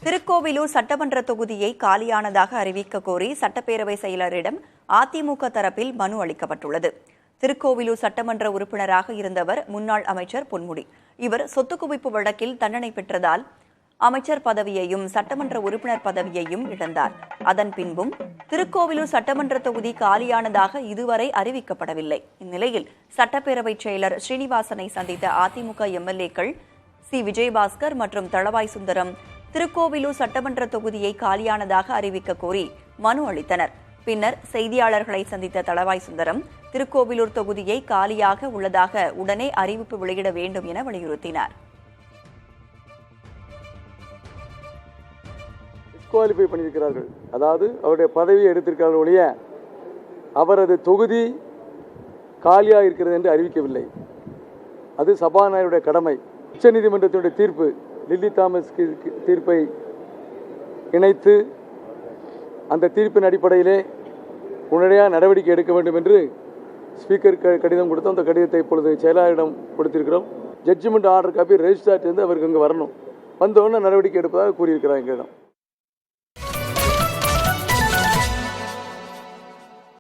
திருக்கோவிலூர் சட்டமன்ற தொகுதியை காலியானதாக அறிவிக்க கோரி சட்டப்பேரவை செயலரிடம் அதிமுக தரப்பில் மனு அளிக்கப்பட்டுள்ளது. திருக்கோவிலூர் சட்டமன்ற உறுப்பினராக இருந்தவர் முன்னாள் அமைச்சர் பொன்முடி. இவர் சொத்து குவிப்பு வழக்கில் தண்டனை பெற்றதால் அமைச்சர் பதவியையும் சட்டமன்ற உறுப்பினர் பதவியையும் இழந்தார். அதன் பின்பும் திருக்கோவிலூர் சட்டமன்ற தொகுதி காலியானதாக இதுவரை அறிவிக்கப்படவில்லை. இந்நிலையில் சட்டப்பேரவை செயலர் ஸ்ரீனிவாசனை சந்தித்த அதிமுக எம்எல்ஏக்கள் சி. விஜயபாஸ்கர் மற்றும் தளவாய் சுந்தரம் திருக்கோவிலூர் சட்டமன்ற தொகுதியை காலியானதாக அறிவிக்க கோரி மனு அளித்தனர். பின்னர் செய்தியாளர்களை சந்தித்த தளவாய் சுந்தரம் திருக்கோவிலூர் தொகுதியை காலியாக உள்ளதாக உடனே அறிவிப்பு வெளியிட வேண்டும் என வலியுறுத்தினார். டிஸ்குவாலிஃபை பண்ணியிருக்கிறார்கள், அதாவது அவருடைய பதவியை எடுத்திருக்கிறார்கள் ஒழிய அவரது தொகுதி காலியாக இருக்கிறது என்று அறிவிக்கவில்லை. அது சபாநாயகருடைய கடமை. உச்சநீதிமன்றத்தினுடைய தீர்ப்பு, லில்லி தாமஸ் தீர்ப்பை இணைத்து அந்த தீர்ப்பின் அடிப்படையிலே உடனடியாக நடவடிக்கை எடுக்க வேண்டும் என்று ஸ்பீக்கர் கடிதம் கொடுத்தோம். அந்த கடிதத்தை இப்பொழுது செயலாளரிடம் கொடுத்திருக்கிறோம். ஜட்ஜ்மெண்ட் ஆர்டர் காப்பி ரெஜிஸ்ட்ரார்ட் இருந்து அவருக்கு அங்கே வரணும். வந்தவுடனே நடவடிக்கை எடுப்பதாக கூறியிருக்கிறார் எங்களிடம்.